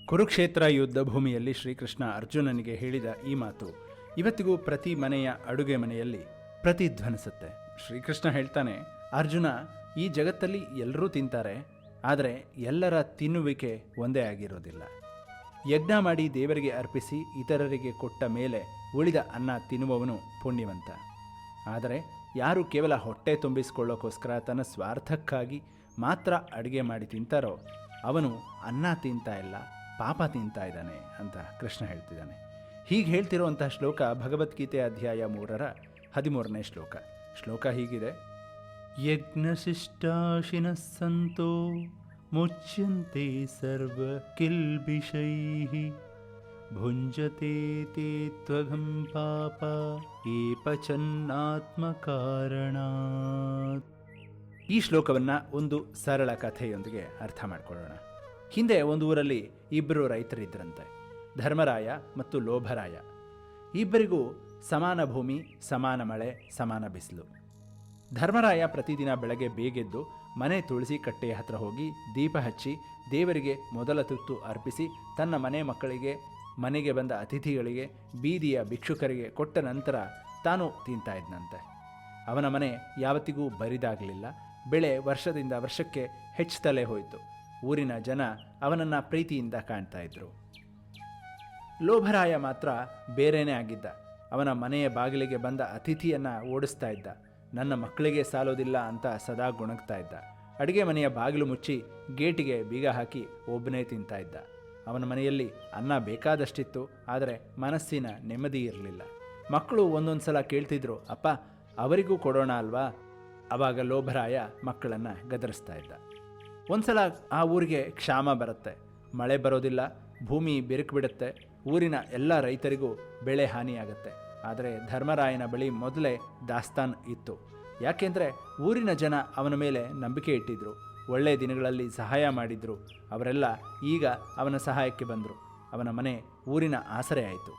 ಕುರುಕ್ಷೇತ್ರ ಯುದ್ಧ ಭೂಮಿಯಲ್ಲಿ ಶ್ರೀಕೃಷ್ಣ ಅರ್ಜುನನಿಗೆ ಹೇಳಿದ ಈ ಮಾತು ಇವತ್ತಿಗೂ ಪ್ರತಿ ಮನೆಯ ಅಡುಗೆ ಮನೆಯಲ್ಲಿ ಪ್ರತಿಧ್ವನಿಸುತ್ತೆ. ಶ್ರೀಕೃಷ್ಣ ಹೇಳ್ತಾನೆ, ಅರ್ಜುನ, ಈ ಜಗತ್ತಲ್ಲಿ ಎಲ್ಲರೂ ತಿಂತಾರೆ, ಆದರೆ ಎಲ್ಲರ ತಿನ್ನುವಿಕೆ ಒಂದೇ ಆಗಿರೋದಿಲ್ಲ. ಯಜ್ಞ ಮಾಡಿ ದೇವರಿಗೆ ಅರ್ಪಿಸಿ ಇತರರಿಗೆ ಕೊಟ್ಟ ಮೇಲೆ ಉಳಿದ ಅನ್ನ ತಿನ್ನುವವನು ಪುಣ್ಯವಂತ. ಆದರೆ ಯಾರು ಕೇವಲ ಹೊಟ್ಟೆ ತುಂಬಿಸಿಕೊಳ್ಳೋಕ್ಕೋಸ್ಕರ ತನ್ನ ಸ್ವಾರ್ಥಕ್ಕಾಗಿ ಮಾತ್ರ ಅಡುಗೆ ಮಾಡಿ ತಿಂತಾರೋ ಅವನು ಅನ್ನ ತಿಂತಾ ಇಲ್ಲ, ಪಾಪ ತಿಂತಾ ಇದ್ದಾನೆ ಅಂತ ಕೃಷ್ಣ ಹೇಳ್ತಿದ್ದಾನೆ. ಹೀಗೆ ಹೇಳ್ತಿರುವಂತಹ ಶ್ಲೋಕ ಭಗವದ್ಗೀತೆ ಅಧ್ಯಾಯ 3 ಶ್ಲೋಕ. ಶ್ಲೋಕ ಹೀಗಿದೆ: ಯಜ್ಞಶಿಷ್ಟಾಶಿನಃ ಸಂತೋ ಮುಚ್ಯಂತೆ ಸರ್ವ ಕಿಲ್ಬಿಷೈಃ ಭುಂಜತೆ ತೇ ತ್ವಘಂ ಪಾಪ ಏಪಚನ್ನಾತ್ಮಕಾರಣಾತ್. ಈ ಶ್ಲೋಕವನ್ನು ಒಂದು ಸರಳ ಕಥೆಯೊಂದಿಗೆ ಅರ್ಥ ಮಾಡಿಕೊಳ್ಳೋಣ. ಹಿಂದೆ ಒಂದು ಊರಲ್ಲಿ ಇಬ್ಬರು ರೈತರಿದ್ದರಂತೆ, ಧರ್ಮರಾಯ ಮತ್ತು ಲೋಭರಾಯ. ಇಬ್ಬರಿಗೂ ಸಮಾನ ಭೂಮಿ, ಸಮಾನ ಮಳೆ, ಸಮಾನ ಬಿಸಿಲು. ಧರ್ಮರಾಯ ಪ್ರತಿದಿನ ಬೆಳಗ್ಗೆ ಬೇಗೆದ್ದು ಮನೆ ತುಳಸಿ ಕಟ್ಟೆಯ ಹತ್ರ ಹೋಗಿ ದೀಪ ಹಚ್ಚಿ ದೇವರಿಗೆ ಮೊದಲ ತುತ್ತು ಅರ್ಪಿಸಿ ತನ್ನ ಮನೆ ಮಕ್ಕಳಿಗೆ, ಮನೆಗೆ ಬಂದ ಅತಿಥಿಗಳಿಗೆ, ಬೀದಿಯ ಭಿಕ್ಷುಕರಿಗೆ ಕೊಟ್ಟ ನಂತರ ತಾನು ತಿಂತಾ ಇದ್ನಂತೆ. ಅವನ ಮನೆ ಯಾವತ್ತಿಗೂ ಬರಿದಾಗಲಿಲ್ಲ. ಬೆಳೆ ವರ್ಷದಿಂದ ವರ್ಷಕ್ಕೆ ಹೆಚ್ಚುತ್ತಲೇ ಹೋಯಿತು. ಊರಿನ ಜನ ಅವನನ್ನು ಪ್ರೀತಿಯಿಂದ ಕಾಣ್ತಾ ಇದ್ರು. ಲೋಭರಾಯ ಮಾತ್ರ ಬೇರೆಯೇ ಆಗಿದ್ದ. ಅವನ ಮನೆಯ ಬಾಗಿಲಿಗೆ ಬಂದ ಅತಿಥಿಯನ್ನು ಓಡಿಸ್ತಾ ಇದ್ದ. ನನ್ನ ಮಕ್ಕಳಿಗೆ ಸಾಲೋದಿಲ್ಲ ಅಂತ ಸದಾ ಗುಣಗ್ತಾ ಇದ್ದ. ಅಡುಗೆ ಮನೆಯ ಬಾಗಿಲು ಮುಚ್ಚಿ ಗೇಟಿಗೆ ಬೀಗ ಹಾಕಿ ಒಬ್ಬನೇ ತಿಂತಾ ಇದ್ದ. ಅವನ ಮನೆಯಲ್ಲಿ ಅನ್ನ ಬೇಕಾದಷ್ಟಿತ್ತು, ಆದರೆ ಮನಸ್ಸಿನ ನೆಮ್ಮದಿ ಇರಲಿಲ್ಲ. ಮಕ್ಕಳು ಒಂದೊಂದು ಸಲ ಕೇಳ್ತಿದ್ರು, ಅಪ್ಪ ಅವರಿಗೂ ಕೊಡೋಣ ಅಲ್ವಾ? ಆವಾಗ ಲೋಭರಾಯ ಮಕ್ಕಳನ್ನು ಗದರಿಸ್ತಾ ಇದ್ದ. ಒಂದು ಸಲ ಆ ಊರಿಗೆ ಕ್ಷಾಮ ಬರುತ್ತೆ, ಮಳೆ ಬರೋದಿಲ್ಲ, ಭೂಮಿ ಬಿರುಕು ಬಿಡುತ್ತೆ, ಊರಿನ ಎಲ್ಲ ರೈತರಿಗೂ ಬೆಳೆ ಹಾನಿಯಾಗುತ್ತೆ. ಆದರೆ ಧರ್ಮರಾಯನ ಬಳಿ ಮೊದಲೇ ದಾಸ್ತಾನ್ ಇತ್ತು. ಯಾಕೆಂದರೆ ಊರಿನ ಜನ ಅವನ ಮೇಲೆ ನಂಬಿಕೆ ಇಟ್ಟಿದ್ರು, ಒಳ್ಳೆಯ ದಿನಗಳಲ್ಲಿ ಸಹಾಯ ಮಾಡಿದ್ರು. ಅವರೆಲ್ಲ ಈಗ ಅವನ ಸಹಾಯಕ್ಕೆ ಬಂದರು. ಅವನ ಮನೆ ಊರಿನ ಆಸರೆ ಆಯಿತು.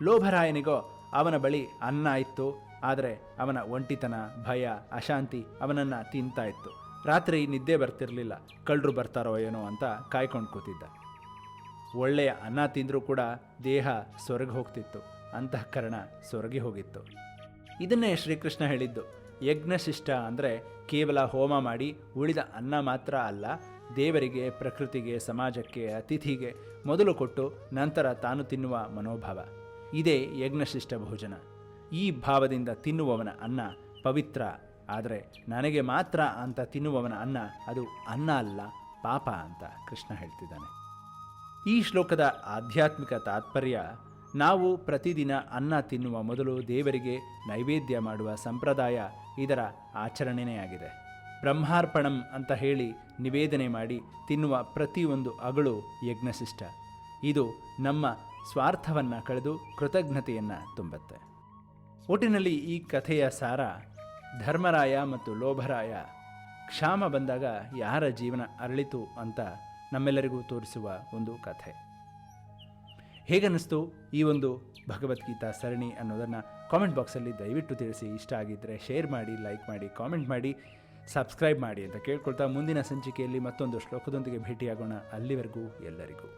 ಲೋಭರಾಯನಿಗೋ ಅವನ ಬಳಿ ಅನ್ನ ಇತ್ತು, ಆದರೆ ಅವನ ಒಂಟಿತನ, ಭಯ, ಅಶಾಂತಿ ಅವನನ್ನು ತಿಂತಾ ಇತ್ತು. ರಾತ್ರಿ ನಿದ್ದೆ ಬರ್ತಿರಲಿಲ್ಲ. ಕಳ್ಳರು ಬರ್ತಾರೋ ಏನೋ ಅಂತ ಕಾಯ್ಕೊಂಡು ಕೂತಿದ್ದ. ಒಳ್ಳೆಯ ಅನ್ನ ತಿಂದರೂ ಕೂಡ ದೇಹ ಸೊರಗಿ ಹೋಗ್ತಿತ್ತು, ಅಂತಃಕರಣ ಸೊರಗಿ ಹೋಗಿತ್ತು. ಇದನ್ನೇ ಶ್ರೀಕೃಷ್ಣ ಹೇಳಿದ್ದು. ಯಜ್ಞಶಿಷ್ಟ ಅಂದರೆ ಕೇವಲ ಹೋಮ ಮಾಡಿ ಉಳಿದ ಅನ್ನ ಮಾತ್ರ ಅಲ್ಲ, ದೇವರಿಗೆ, ಪ್ರಕೃತಿಗೆ, ಸಮಾಜಕ್ಕೆ, ಅತಿಥಿಗೆ ಮೊದಲು ಕೊಟ್ಟು ನಂತರ ತಾನು ತಿನ್ನುವ ಮನೋಭಾವ. ಇದೇ ಯಜ್ಞಶಿಷ್ಟ ಭೋಜನ. ಈ ಭಾವದಿಂದ ತಿನ್ನುವವನ ಅನ್ನ ಪವಿತ್ರ. ಆದರೆ ನನಗೆ ಮಾತ್ರ ಅಂತ ತಿನ್ನುವವನ ಅನ್ನ ಅದು ಅನ್ನ ಅಲ್ಲ, ಪಾಪ ಅಂತ ಕೃಷ್ಣ ಹೇಳ್ತಿದ್ದಾನೆ. ಈ ಶ್ಲೋಕದ ಆಧ್ಯಾತ್ಮಿಕ ತಾತ್ಪರ್ಯ, ನಾವು ಪ್ರತಿದಿನ ಅನ್ನ ತಿನ್ನುವ ಮೊದಲು ದೇವರಿಗೆ ನೈವೇದ್ಯ ಮಾಡುವ ಸಂಪ್ರದಾಯ ಇದರ ಆಚರಣೆಯೇ ಆಗಿದೆ. ಬ್ರಹ್ಮಾರ್ಪಣಂ ಅಂತ ಹೇಳಿ ನಿವೇದನೆ ಮಾಡಿ ತಿನ್ನುವ ಪ್ರತಿಯೊಂದು ಅಗಳು ಯಜ್ಞಶಿಷ್ಟ. ಇದು ನಮ್ಮ ಸ್ವಾರ್ಥವನ್ನು ಕಳೆದು ಕೃತಜ್ಞತೆಯನ್ನು ತುಂಬುತ್ತೆ. ಒಟ್ಟಿನಲ್ಲಿ ಈ ಕಥೆಯ ಸಾರ, ಧರ್ಮರಾಯ ಮತ್ತು ಲೋಭರಾಯ ಕ್ಷಾಮ ಬಂದಾಗ ಯಾರ ಜೀವನ ಅರಳಿತು ಅಂತ ನಮ್ಮೆಲ್ಲರಿಗೂ ತೋರಿಸುವ ಒಂದು ಕಥೆ. ಹೇಗನ್ನಿಸ್ತು ಈ ಒಂದು ಭಗವದ್ಗೀತಾ ಸರಣಿ ಅನ್ನೋದನ್ನು ಕಾಮೆಂಟ್ ಬಾಕ್ಸಲ್ಲಿ ದಯವಿಟ್ಟು ತಿಳಿಸಿ. ಇಷ್ಟ ಆಗಿದ್ದರೆ ಶೇರ್ ಮಾಡಿ, ಲೈಕ್ ಮಾಡಿ, ಕಾಮೆಂಟ್ ಮಾಡಿ, ಸಬ್ಸ್ಕ್ರೈಬ್ ಮಾಡಿ ಅಂತ ಕೇಳ್ಕೊಳ್ತಾ ಮುಂದಿನ ಸಂಚಿಕೆಯಲ್ಲಿ ಮತ್ತೊಂದು ಶ್ಲೋಕದೊಂದಿಗೆ ಭೇಟಿಯಾಗೋಣ. ಅಲ್ಲಿವರೆಗೂ ಎಲ್ಲರಿಗೂ